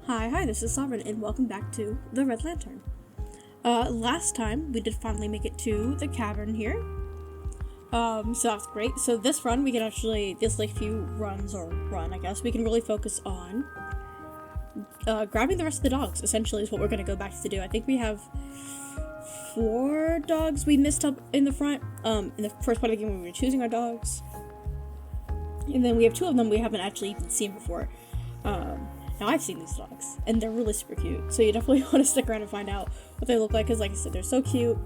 Hi, this is Sovereign, and welcome back to the Red Lantern. Last time, we did finally make it to the cavern here. So that's great. So this run, we can actually, this like few runs, or run, I guess, we can really focus on grabbing the rest of the dogs, essentially, is what we're going to go back to do. I think we have 4 dogs we missed up in the front, in the first part of the game when we were choosing our dogs. And then we have 2 of them we haven't actually even seen before. Now I've seen these dogs, and they're really super cute, so you definitely want to stick around and find out what they look like, because like I said, they're so cute.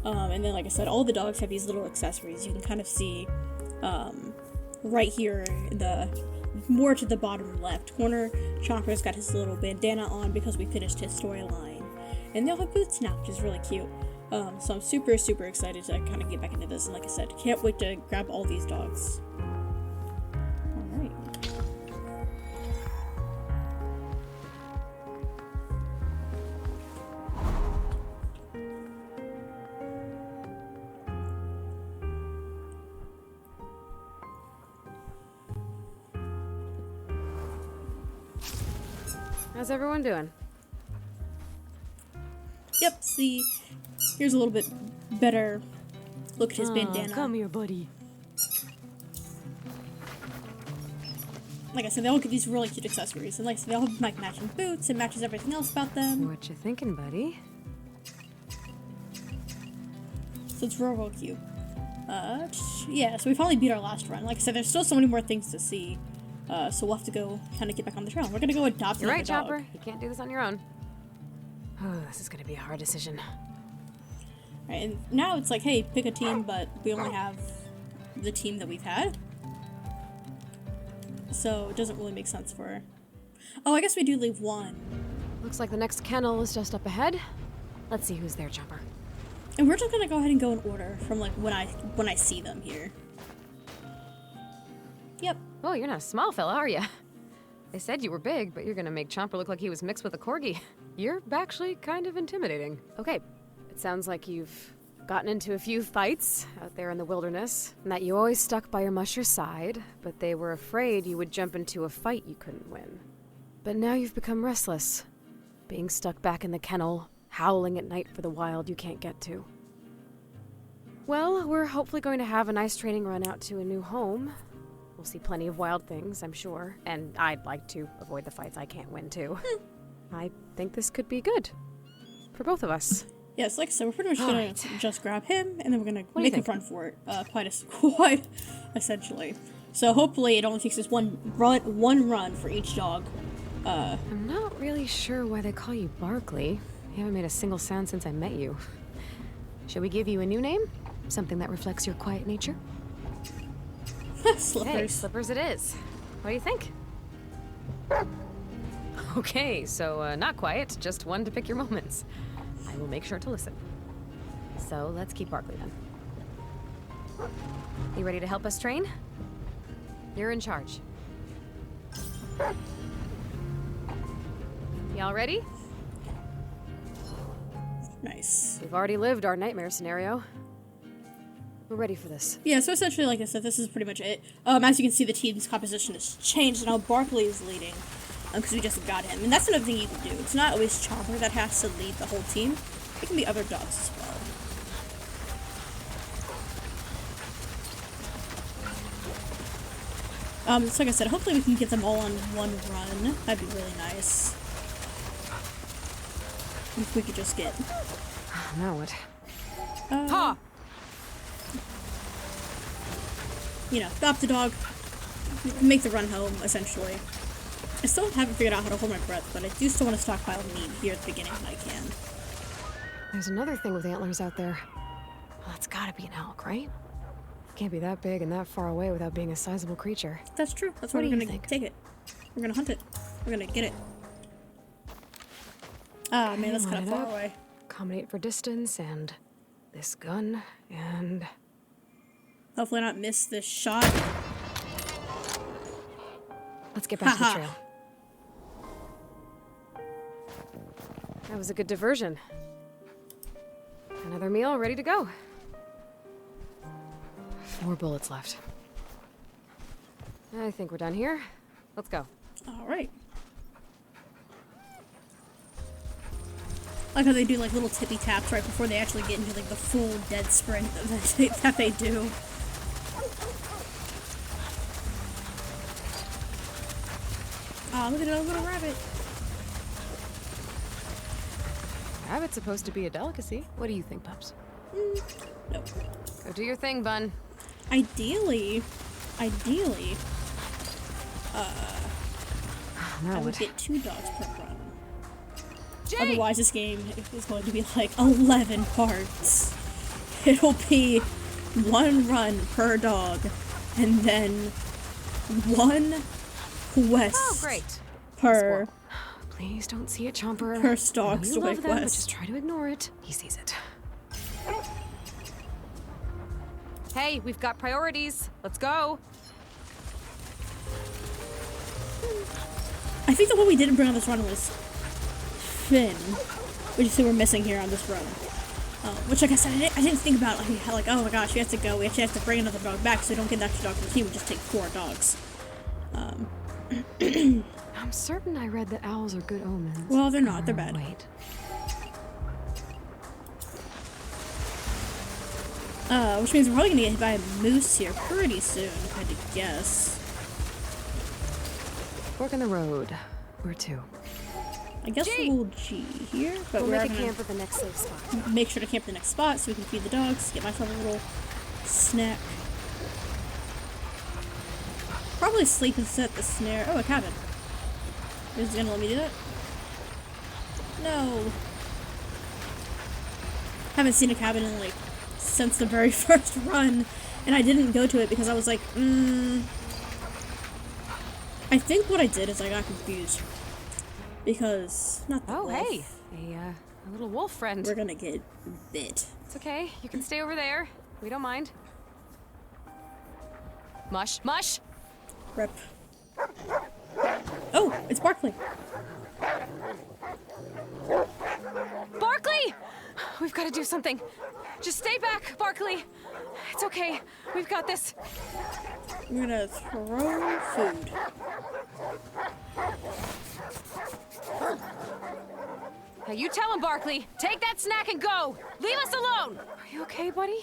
And then like I said, all the dogs have these little accessories you can kind of see right here in the more to the bottom left corner. Chopper's got his little bandana on because we finished his storyline, and they all have boots now, which is really cute. So I'm super excited to kind of get back into this, and like I said, can't wait to grab all these dogs. Alright. How's everyone doing? Yep, see, here's a little bit better look at his bandana. Come here, buddy. Like I said, they all get these really cute accessories, and like I said, they all have like matching boots, and matches everything else about them. What you thinking, buddy? So it's real cute. Yeah, so we finally beat our last run. Like I said, there's still so many more things to see. So we'll have to go kind of get back on the trail. We're gonna go adopt You're another right, dog. Chopper. You can't do this on your own. Oh, this is gonna be a hard decision. Right, and now it's like, hey, pick a team, but we only have the team that we've had. So it doesn't really make sense for... Oh, I guess we do leave one. Looks like the next kennel is just up ahead. Let's see who's there, Chopper. And we're just gonna go ahead and go in order from like when I see them here. Yep. Oh, you're not a small fella, are you? They said you were big, but you're gonna make Chomper look like he was mixed with a corgi. You're actually kind of intimidating. Okay, it sounds like you've gotten into a few fights out there in the wilderness, and that you always stuck by your musher's side, but they were afraid you would jump into a fight you couldn't win. But now you've become restless, being stuck back in the kennel, howling at night for the wild you can't get to. Well, we're hopefully going to have a nice training run out to a new home. We'll see plenty of wild things, I'm sure. And I'd like to avoid the fights I can't win, too. I think this could be good. For both of us. Yes, like I said, we're pretty much gonna just grab him, and then we're gonna do you make him think? run for it. Quite essentially. So hopefully it only takes us one run for each dog. I'm not really sure why they call you Barkley. You haven't made a single sound since I met you. Should we give you a new name? Something that reflects your quiet nature? Slippers. Hey, Slippers it is. What do you think? Okay, so not quiet, just one to pick your moments. I will make sure to listen. So let's keep Barkley then. You ready to help us train? You're in charge. Y'all ready? Nice. We've already lived our nightmare scenario. We're ready for this. Yeah, so essentially, like I said, this is pretty much it. As you can see, the team's composition has changed, and now Barkley is leading, because we just got him. And that's another thing you can do. It's not always Chopper that has to lead the whole team. It can be other dogs as well. So like I said, hopefully we can get them all on one run. That'd be really nice. If we could just get... Now what? Ha! You know, adopt the dog, make the run home, essentially. I still haven't figured out how to hold my breath, but I do still want to stockpile meat here at the beginning when I can. There's another thing with antlers out there. Well, it's gotta be an elk, right? Can't be that big and that far away without being a sizable creature. That's true. That's why What do we're you gonna think? take it. We're gonna hunt it. We're gonna get it. Ah, man, that's kind line of it far up. away. Accommodate for distance and this gun and... Hopefully not miss this shot. Let's get back to the Haha. trail. That was a good diversion. Another meal ready to go. 4 bullets left. I think we're done here. Let's go. All right. Like how they do like little tippy taps right before they actually get into like the full dead sprint that they do. Oh, look at that little rabbit. Rabbit's supposed to be a delicacy. What do you think, Pups? Nope. Go do your thing, Bun. Ideally, I would get 2 dogs per run. Jay! Otherwise, this game is going to be like 11 parts. It'll be 1 run per dog, and then 1 quest Oh, great. per Please don't see it, Chomper. per dog You story love them, but quest. just try to ignore it. He sees it. Hey, we've got priorities. Let's go. I think the one we didn't bring on this run was Finn, which is who we're missing here on this run. Which, like I said, I didn't think about like, oh my gosh, we have to go. We actually have to bring another dog back, so we don't get an extra dog to the team. We just take 4 dogs. I'm certain I read that owls are good omens. Well, they're not. They're bad. Wait. Which means we're probably gonna get hit by a moose here pretty soon, if I had to guess. Fork in the road. Where to? I guess G. we'll G here, but We'll we're make a gonna camp at the next safe spot. make sure to camp the next spot so we can feed the dogs, get myself a little snack. Probably sleep and set the snare. Oh, a cabin. Is it gonna let me do that? No. Haven't seen a cabin in like since the very first run, and I didn't go to it because I was like, I think what I did is I got confused because not the Oh, wolf. hey, a little wolf friend. We're gonna get bit. It's okay. You can stay over there. We don't mind. Mush, mush. Rip. Oh, it's Barkley. Barkley! We've got to do something. Just stay back, Barkley. It's okay. We've got this. We're gonna throw food. Now you tell him, Barkley. Take that snack and go. Leave us alone. Are you okay, buddy?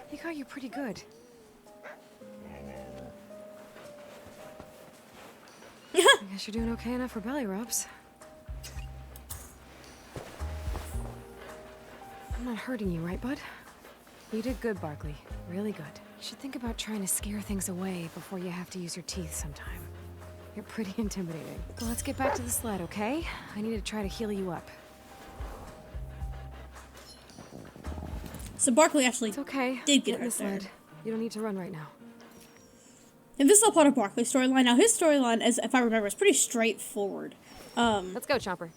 He got you pretty good. I guess you're doing okay enough for belly rubs. I'm not hurting you, right, bud? You did good, Barkley. Really good. You should think about trying to scare things away before you have to use your teeth sometime. You're pretty intimidating. Well, let's get back to the sled, okay? I need to try to heal you up. So Barkley actually It's okay. did get in the hurt there. sled. You don't need to run right now. And this is all part of Barkley's storyline. Now his storyline, as if I remember, is pretty straightforward. Let's go, Chomper.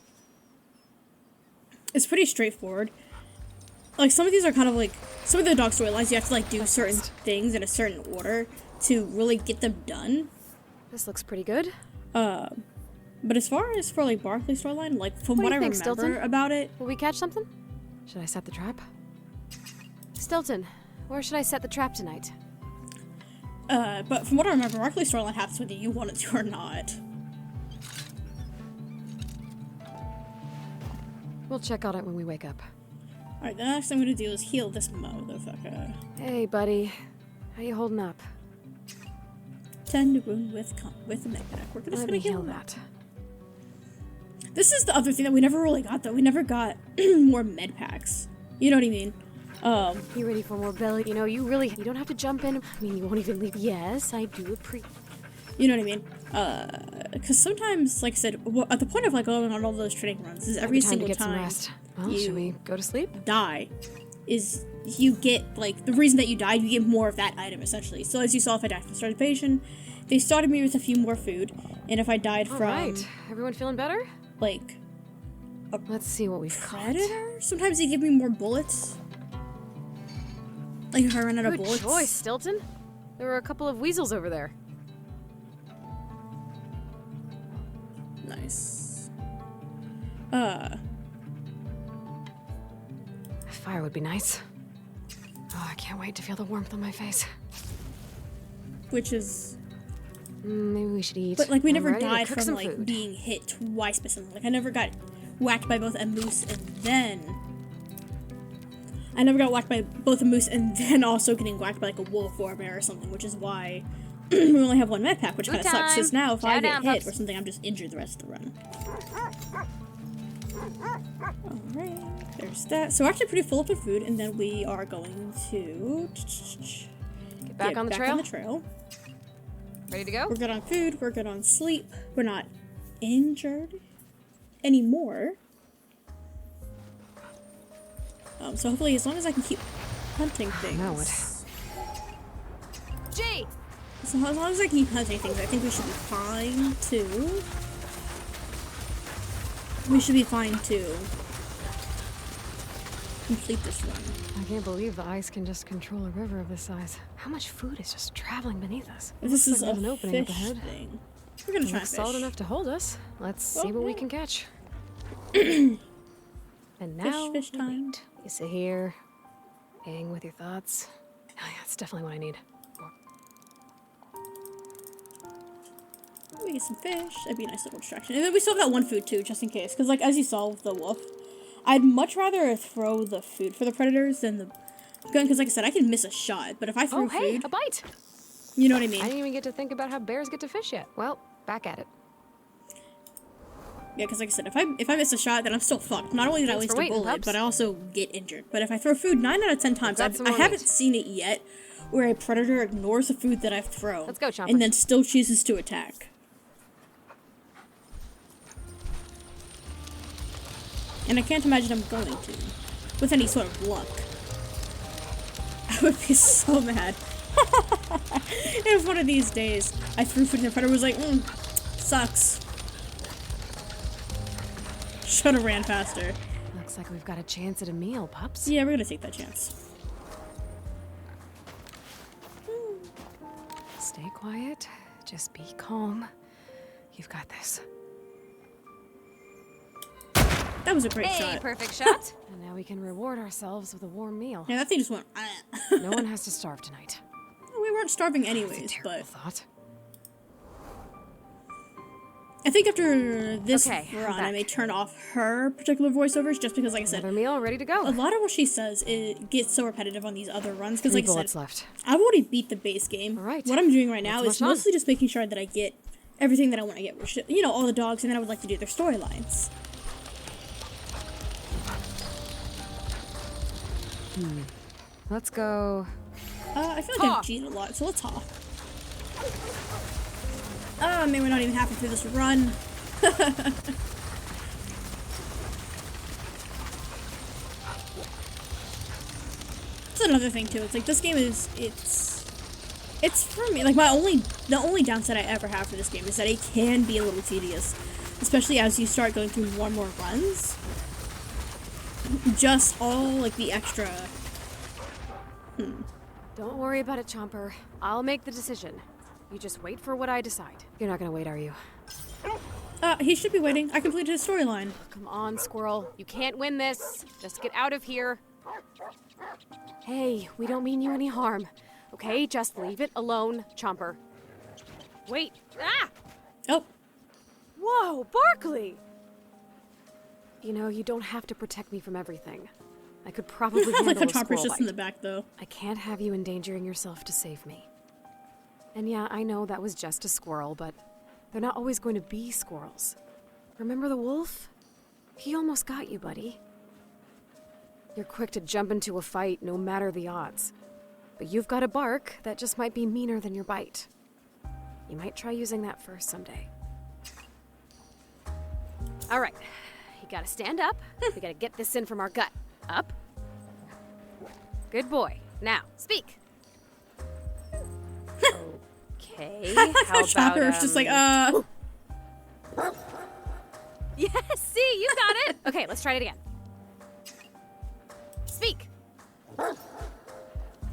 It's pretty straightforward. Like some of these are kind of like some of the dog storylines. You have to like do certain things in a certain order to really get them done. This looks pretty good. But as far as for like Barkley's storyline, like from What what do I you think, remember Stilton? about it, Will we catch something? Should I set the trap? Stilton, where should I set the trap tonight? but from what I remember, Barkley's storyline happens whether you want it to or not. We'll check on it when we wake up. Alright, the next thing I'm gonna do is heal this motherfucker. Hey, buddy. How you holding up? Tend wound with a med pack. We're just Let gonna me heal heal that. that. This is the other thing that we never really got though. We never got more med packs. You know what I mean? You ready for more belly? You know, you don't have to jump in. I mean, you won't even leave. Yes, I do You know what I mean? Because sometimes, like I said, at the point of like going on all those training runs is every time single to get some time rest. Well, you should we go to sleep? die, is you get like the reason that you died, you get more of that item essentially. So as you saw, if I died from starvation, they started me with a few more food, and if I died All from right. Everyone feeling better? like Let's see what we've got. predator, sometimes they give me more bullets. Like if I run out of Good bullets. choice, Stilton. There were a couple of weasels over there. Nice. Fire would be nice. Oh, I can't wait to feel the warmth on my face. Which is, Maybe we should eat. but like we I'm never ready to died cook from some like food. being hit twice by something. Like I never got whacked by both a moose and then... I never got whacked by both a moose and then also getting whacked by like a wolf or a bear or something, which is why we only have one med pack, which kind of sucks. Because now if I get hit or something, I'm just injured the rest of the run. Alright, there's that. So we're actually pretty full up with food, and then we are going to... Get back on the trail. Ready to go? We're good on food, we're good on sleep. We're not injured anymore. So hopefully, as long as I can keep hunting things. Now what? G! So as long as I can keep hunting things, I think we should be fine too. We should be fine to complete this run. I can't believe the ice can just control a river of this size. How much food is just traveling beneath us? This is like an opening up ahead. Thing. We're gonna try fish. Solid enough to hold us. Let's see what we can catch. And now, fish time. Wait. You sit here, hang with your thoughts. Oh yeah, that's definitely what I need. We get some fish. That'd be a nice little distraction. And then we still have that one food too, just in case. Because, like, as you saw with the wolf, I'd much rather throw the food for the predators than the gun. Because, like I said, I can miss a shot. But if I throw food, a bite! You know what I mean? I didn't even get to think about how bears get to fish yet. Well, back at it. Yeah, because like I said, if I miss a shot, then I'm still fucked. Not only did I waste a bullet, but I also get injured. But if I throw food 9 out of 10 times, I haven't seen it yet where a predator ignores the food that I've thrown. Let's go, Chomper. And then still chooses to attack. And I can't imagine I'm going to, with any sort of luck. I would be so mad. If one of these days I threw food and the predator was like, sucks. Should've ran faster. Looks like we've got a chance at a meal, pups. Yeah, we're gonna take that chance. Stay quiet. Just be calm. You've got this. That was a great shot. Hey, perfect shot. And now we can reward ourselves with a warm meal. Yeah, that thing just went. No one has to starve tonight. We weren't starving anyways, but thought. I think after this run, I may turn off her particular voiceovers just because, like I said, another meal ready to go. A lot of what she says it gets so repetitive on these other runs because, like I said, left. I've already beat the base game. All right. What I'm doing right now is mostly just making sure that I get everything that I want to get, which, you know, all the dogs, and then I would like to do their storylines. Let's go. I feel like I've cheated a lot, so let's haul. Oh man, we're not even halfway through this run. That's another thing too. It's like this game is it's for me. Like the only downside I ever have for this game is that it can be a little tedious, especially as you start going through more and more runs. Just all like the extra. Don't worry about it, Chomper. I'll make the decision. You just wait for what I decide. You're not gonna wait, are you? He should be waiting. I completed his storyline. Come on, Squirrel. You can't win this. Just get out of here. Hey, we don't mean you any harm. Okay, just leave it alone, Chomper. Wait. Ah! Oh. Whoa, Barkley! You know, you don't have to protect me from everything. I could probably handle like the a squirrel Chomper's just bite. in the back, though. I can't have you endangering yourself to save me. And yeah, I know that was just a squirrel, but they're not always going to be squirrels. Remember the wolf? He almost got you, buddy. You're quick to jump into a fight, no matter the odds. But you've got a bark that just might be meaner than your bite. You might try using that first someday. All right, you gotta stand up. We gotta get this in from our gut. Up. Good boy. Now, speak. Okay, how about, Chopper's just like, Yes, see, you got it. Okay, let's try it again. Speak.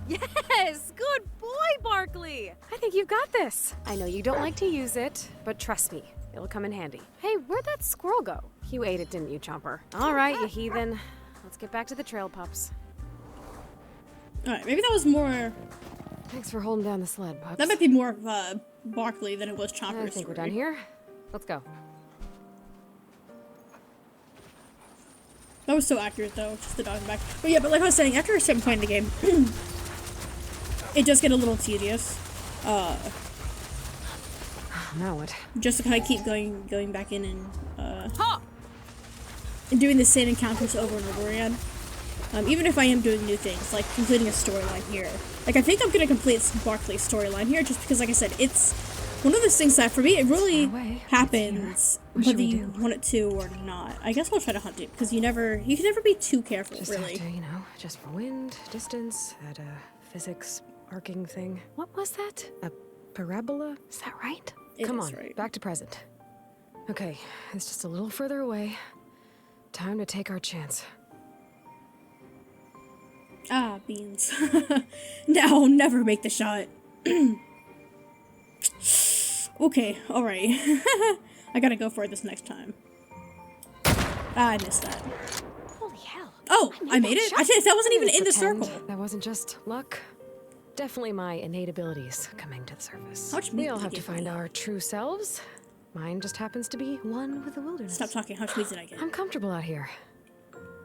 Yes, good boy, Barkley. I think you've got this. I know you don't like to use it, but trust me, it'll come in handy. Hey, where'd that squirrel go? You ate it, didn't you, Chomper? All right, you heathen. Let's get back to the trail, pups. Alright, maybe that was more... Thanks for holding down the sled, pups. That might be more of Barkley than it was Chomper's I think story. we're done here. Let's go. That was so accurate, though. Just the dog in the back. But yeah, but like I was saying, after a certain point in the game, it does get a little tedious. Now what? Just to kind of keep going back in and doing the same encounters over and over again. Even if I am doing new things, like completing a storyline here. Like, I think I'm going to complete Barkley's storyline here, just because, like I said, it's one of those things that, for me, it really happens whether you want it to or not. I guess I'll try to hunt it, because you can never be too careful, just really. Have to, you know, just for wind, distance, that physics arcing thing. What was that? A parabola? Is that right? Come on, right. Back to present. Okay, it's just a little further away. Time to take our chance. Ah, beans. Now I'll never make the shot. Okay, alright. I gotta go for it this next time. Ah, I missed that. Holy hell. Oh, I made it? That wasn't even in the circle. That wasn't just luck. Definitely my innate abilities coming to the surface. How much We meat all did have you to give find me? our true selves. Mine just happens to be one with the wilderness. Stop talking. How much meat did I get? I'm comfortable out here,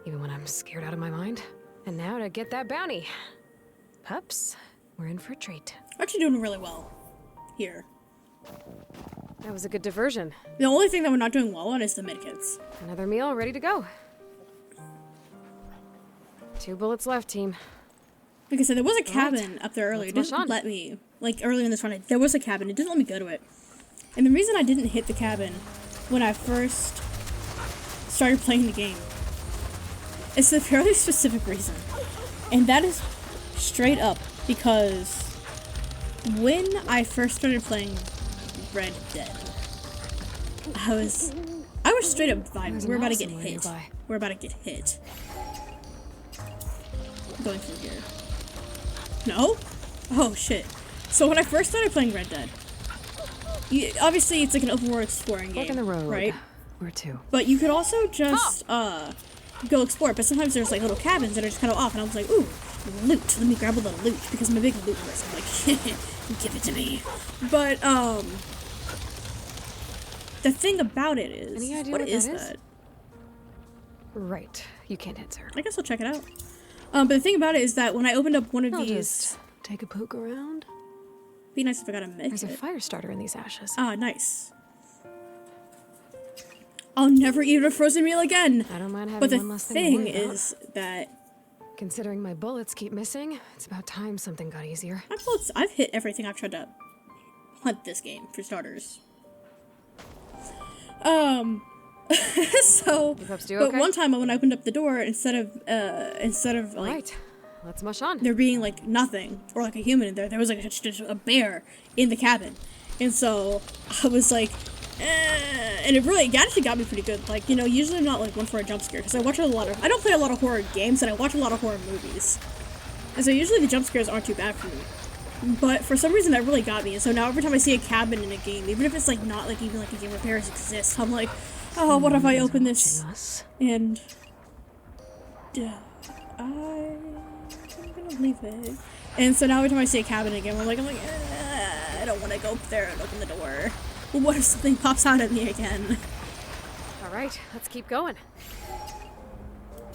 even when I'm scared out of my mind. And now to get that bounty. Pups, we're in for a treat. I'm actually doing really well here. That was a good diversion. The only thing that we're not doing well on is the medkits. Another meal ready to go. 2 bullets left, team. Like I said, there was a cabin up there earlier. It Let's didn't let me, like earlier in this run, there was a cabin. It didn't let me go to it. And the reason I didn't hit the cabin when I first started playing the game is a fairly specific reason. And that is straight up because when I first started playing Red Dead, I was straight up vibing. We're about to get hit. We're about to get hit. Going through here. No? Oh shit. So when I first started playing Red Dead, obviously it's like an open world exploring game, in the road. right? Where to? But you could also just go explore. But sometimes there's like little cabins that are just kind of off, and I was like, ooh, loot. Let me grab a little loot because I'm a big loot person. I'm like, give it to me. But the thing about it is, Any idea what what is that is? that? Right. You can't answer. I guess I'll check it out. But the thing about it is that when I opened up one of I'll these, just take a poke around. be nice if I got a med There's a kit. fire starter in these ashes. Ah, nice. I'll never eat a frozen meal again. I don't mind having But the one less thing thing to worry about. is that Considering my bullets keep missing, it's about time something got easier. I've hit everything I've tried to hunt this game, for starters. So, You pups do but okay? one time when I opened up the door, instead of like Right. Let's mush on. there being like nothing or like a human in there, there was like just a bear in the cabin, and so I was like, and it actually got me pretty good. Like, you know, usually I'm not like one for a jump scare because I don't play a lot of horror games and I watch a lot of horror movies, and so usually the jump scares aren't too bad for me. But for some reason that really got me, and so now every time I see a cabin in a game, even if it's like not like even like a game where bears exist, I'm like, oh, what if I open this and I'm gonna leave it. And so now every time I see a cabin again, I'm like, I don't want to go up there and open the door. Well, what if something pops out at me again? All right, let's keep going.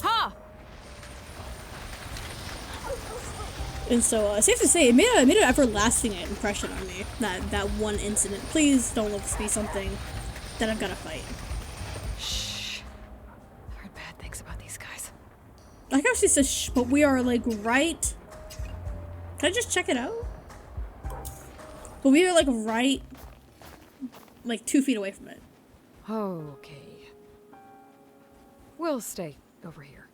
Ha! And so, safe to say, it made an everlasting impression on me, that one incident. Please don't let this be something that I've got to fight. Shh. I heard bad things about these guys. Like how she says shh, but we are like right. Can I just check it out? But we are like right, like 2 feet away from it. Okay. We'll stay over here.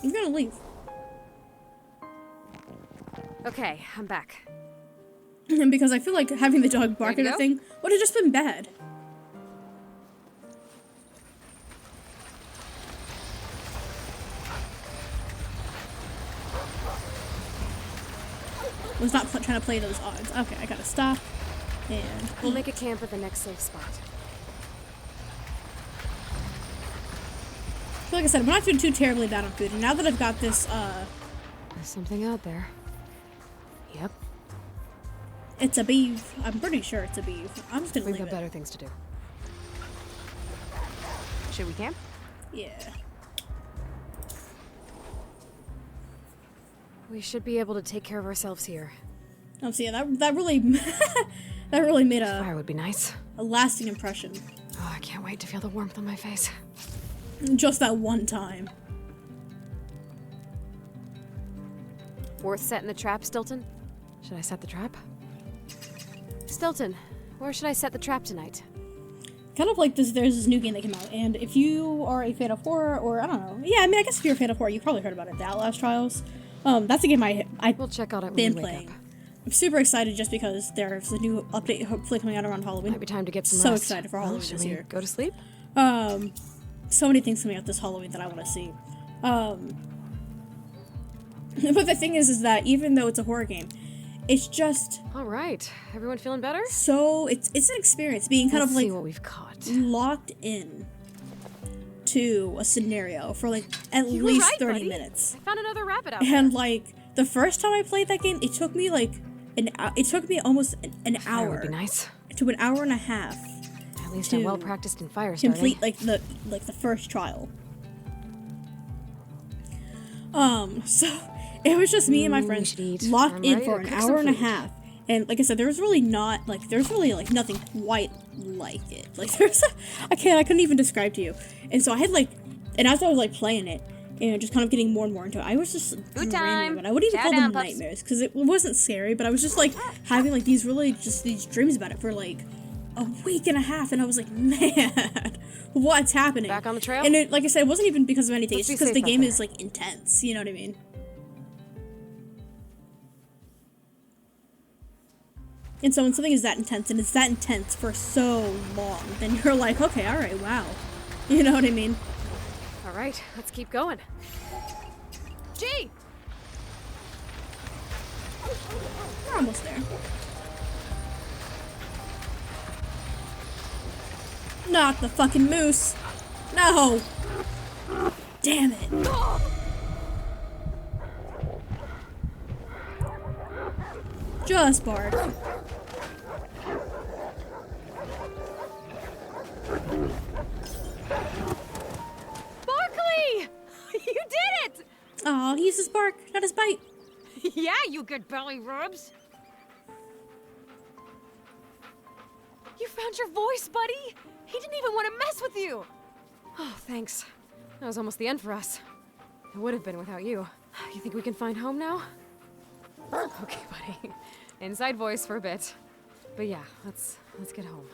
I'm gonna leave. Okay, I'm back. And because I feel like having the dog bark at Ready to a go? thing would have just been bad. Was not trying to play those odds. Okay, I gotta stop. And We'll make a camp at the next safe spot. like I said, I'm not doing too terribly bad on food. And now that I've got this, There's something out there. Yep. It's a beef. I'm pretty sure it's a beef. I'm just gonna We've leave got it. better things to do. Should we camp? Yeah. We should be able to take care of ourselves here. See, that really that really made Fire would be nice. a lasting impression. Oh, I can't wait to feel the warmth on my face. Just that one time. Worth setting the trap, Stilton? Should I set the trap? Stilton, where should I set the trap tonight? Kind of like this, there's this new game that came out, and if you are a fan of horror, or I don't know, yeah, I mean, I guess if you're a fan of horror, you probably heard about it, the Outlast Trials. That's a game We'll check out it when been we wake playing. up. I'm super excited just because there's a new update hopefully coming out around Halloween. Might be time to get some So rest. excited for Well, Halloween should this we year. go to sleep? So many things coming out this Halloween that I want to see. But the thing is that even though it's a horror game, it's just All right. Everyone feeling better? so it's an experience being kind Let's of like see what we've caught. locked in to a scenario for like at You were least right, 30 buddy. minutes. I found another rabbit out And there. like the first time I played that game, it took me like it took me almost an Fire hour would be nice. to an hour and a half At least to I'm well practiced in fire starting. complete like the first trial. So it was just me and my we friends should eat. locked I'm in ready for to an cook some hour and a food. half. And like I said, there's really nothing quite like it. Like I couldn't even describe to you. And so I had like, and as I was like playing it and just kind of getting more and more into it, I was just Food dreaming time. of it. I wouldn't even Chow call down, them pups. nightmares because it wasn't scary, but I was just like having like these dreams about it for like a week and a half, and I was like, man, what's happening? Back on the trail? And it, like I said, it wasn't even because of anything. Let's It's be just because the safe out game there. is like intense. You know what I mean? And so when something is that intense, and it's that intense for so long, then you're like, okay, all right, wow. You know what I mean? All right, let's keep going. Gee! We're almost there. Not the fucking moose. No. Damn it. Just bark. Barkley! You did it! Aw, he used his bark, not his bite. Yeah, you good belly rubs. You found your voice, buddy. He didn't even want to mess with you. Oh, thanks. That was almost the end for us. It would have been without you. You think we can find home now? Okay, buddy. Inside voice for a bit. But yeah, let's get home.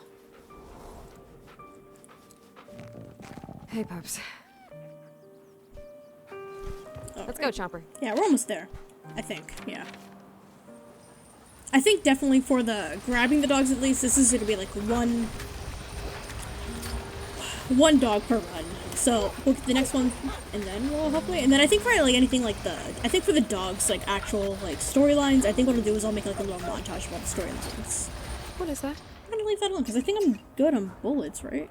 Hey, pups. Let's go, Chomper. Yeah, we're almost there. I think, yeah. I think definitely for the grabbing the dogs at least, this is gonna be like one dog per run. So we'll get the next one, and then we'll hopefully, and then I think for like anything like I think for the dogs, like actual like storylines, I think what I'll do is I'll make like a little montage about the storylines. What is that? I'm gonna leave that alone because I think I'm good on bullets, right?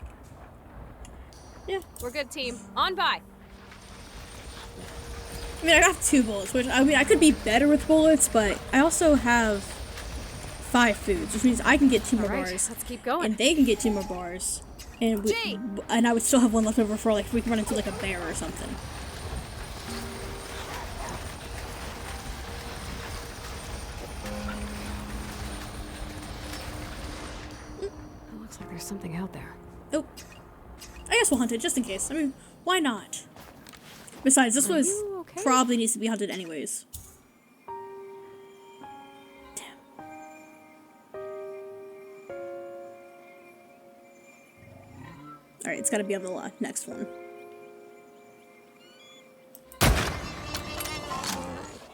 Yeah. We're good, team. On by. I mean, I got 2 bullets, which I mean I could be better with bullets, but I also have 5 foods, which means I can get 2 more All right, bars, let's keep going. and they can get 2 more bars, and Gee. and I would still have 1 left over for like if we can run into like a bear or something. It looks like there's something out there. Oh, I guess we'll hunt it just in case. I mean, why not? Besides, this was you okay? probably needs to be hunted anyways. Damn. All right, it's got to be on the next one.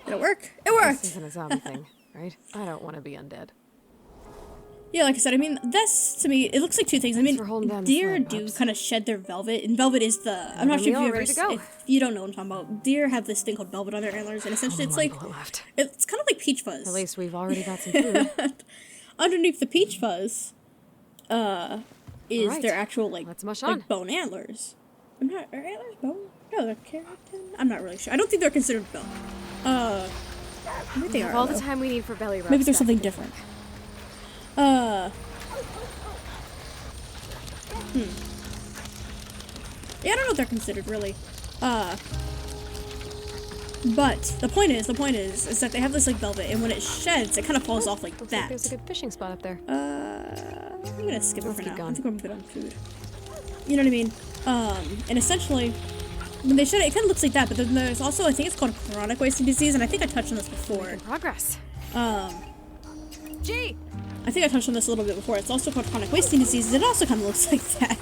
Did it work? It This worked! isn't a zombie thing, right? I don't want to be undead. Yeah, like I said, I mean, that's, to me, it looks like 2 things. I mean, for holding down the deer sled, do pups. kind of shed their velvet, and velvet is the, I'm not Another sure if meal, you ever, ready to go. if you don't know what I'm talking about, deer have this thing called velvet on their antlers, and essentially it's One like, bullet left. it's kind of like peach fuzz. At least we've already got some food. Underneath the peach fuzz, is Alright, their actual, like, let's mush like on. bone antlers. Are antlers bone? No, they're keratin? I'm not really sure. I don't think they're considered bone. Maybe they We are, have all the though. time we need for belly rubs. Maybe there's stacked something in the different. trunk. Yeah, I don't know what they're considered, really. But the point is that they have this, like, velvet, and when it sheds, it kind of falls off like Looks that. like there's a good fishing spot up there. I'm gonna skip it Let's for keep now. going. I think I'm good on food. You know what I mean? And essentially, when they shed it, it kind of looks like that, but then there's also, I think it's called chronic wasting disease, and I think I touched on this before. Making progress. Gee! I think I touched on this a little bit before. It's also called chronic wasting disease. It also kind of looks like that.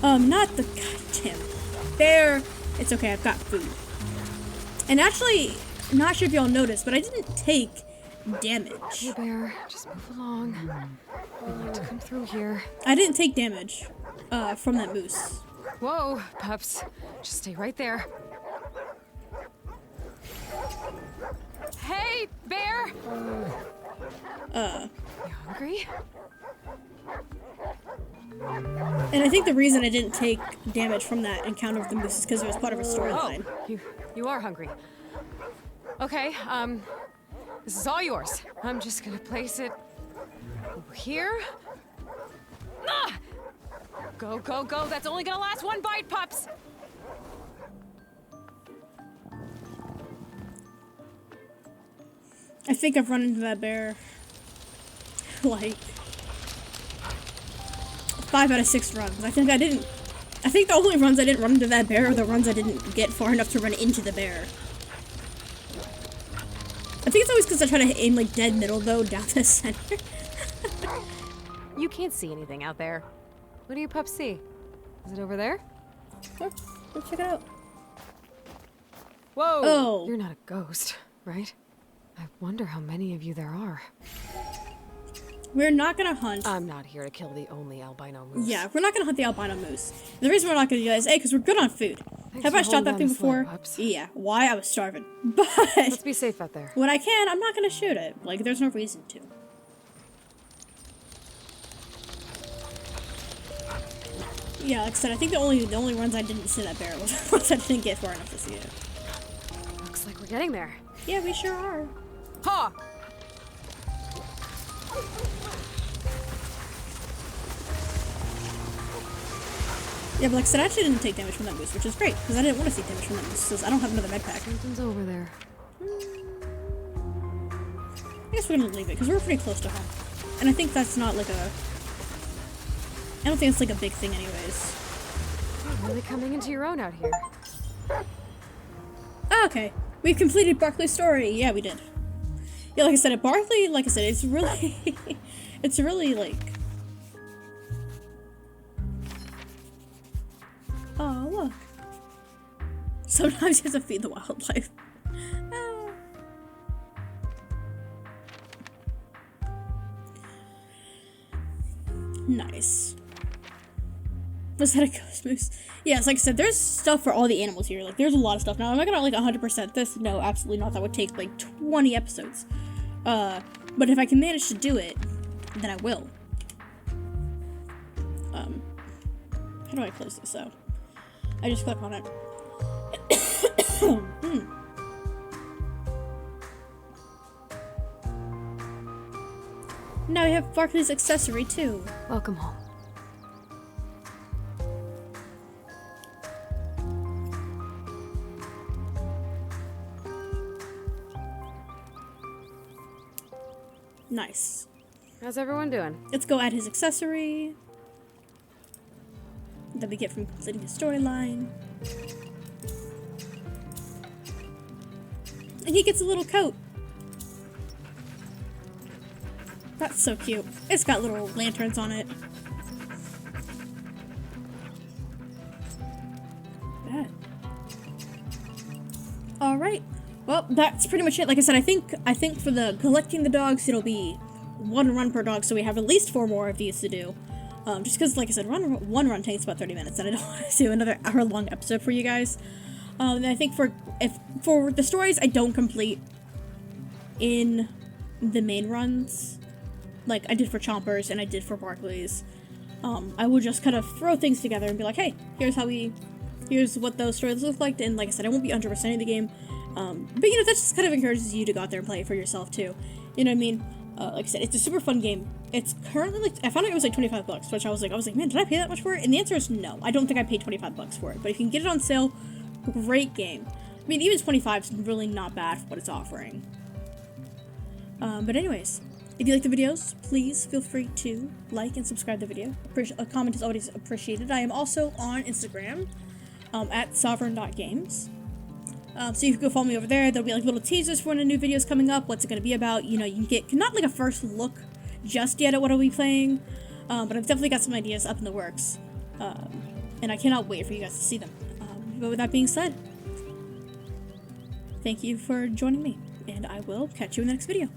Not the goddamn bear. It's okay, I've got food. And actually, not sure if y'all noticed, but I didn't take damage. Hey, bear, just move along. We need to come through here. I didn't take damage from that moose. Whoa, pups. Just stay right there. Hey, bear! You hungry? And I think the reason I didn't take damage from that encounter with the moose is because it was part of a storyline. Oh, you are hungry. Okay, this is all yours. I'm just gonna place it over here. Ah! Go, go, go. That's only gonna last one bite, pups. I think I've run into that bear like 5 out of 6 runs. I think the only runs I didn't run into that bear are the runs I didn't get far enough to run into the bear. I think it's always because I try to aim like dead middle though, down the center. You can't see anything out there. What do you pups see? Is it over there? Let's check it out. Whoa! Oh. You're not a ghost, right? I wonder how many of you there are. We're not gonna hunt. I'm not here to kill the only albino moose. Yeah, we're not gonna hunt the albino moose. The reason we're not gonna do that is A, because we're good on food. Thanks Have for I shot holding that down thing the before? slow, pups. Yeah. Why? I was starving. But Let's be safe out there. when I can, I'm not gonna shoot it. Like, there's no reason to. Yeah, like I said, I think the only runs I didn't see that bear was the ones I didn't get far enough to see it. Looks like we're getting there. Yeah, we sure are. Ha! Yeah, but like I said, I actually didn't take damage from that moose, which is great, because I didn't want to take damage from that moose, because I don't have another med pack. Something's over there. I guess we're gonna leave it, because we're pretty close to home. And I think that's not like a... I don't think it's like a big thing anyways. You're really coming into your own out here. Ah, okay. We've completed Barkley's story. Yeah, we did. Yeah, like I said, at Barkley, like I said, it's really... it's really, like... Oh, look. Sometimes you have to feed the wildlife. Ah. Nice. Was that a ghost moose? Yes, like I said, there's stuff for all the animals here. Like, there's a lot of stuff. Now, am I gonna, like, 100% this? No, absolutely not. That would take, like, 20 episodes. But if I can manage to do it, then I will. How do I close this out? I just click on it. Now we have Barkley's accessory, too. Welcome home. Nice. How's everyone doing? Let's go add his accessory that we get from completing his storyline. And he gets a little coat. That's so cute. It's got little lanterns on it. Bad. Alright. Well, that's pretty much it. Like I said, I think for the collecting the dogs, it'll be 1 run per dog, so we have at least 4 more of these to do. Just because, like I said, one run takes about 30 minutes, and I don't want to do another hour-long episode for you guys. And I think for the stories I don't complete in the main runs, like I did for Chompers and I did for Barkley's, I will just kind of throw things together and be like, hey, here's what those stories look like. And like I said, I won't be 100%ing the game, but you know, that just kind of encourages you to go out there and play it for yourself too. You know what I mean? Like I said, it's a super fun game. It's currently like, I found out it was like $25, which I was like, man, did I pay that much for it? And the answer is no. I don't think I paid $25 for it. But if you can get it on sale, great game. I mean, even 25 is really not bad for what it's offering. But anyways, if you like the videos, please feel free to like and subscribe to the video. A comment is always appreciated. I am also on Instagram at sovereign.games. So you can go follow me over there. There'll be like little teasers for when a new video is coming up. What's it going to be about? You know, you can get not like a first look just yet at what I'll be playing. But I've definitely got some ideas up in the works. And I cannot wait for you guys to see them. But with that being said, thank you for joining me. And I will catch you in the next video.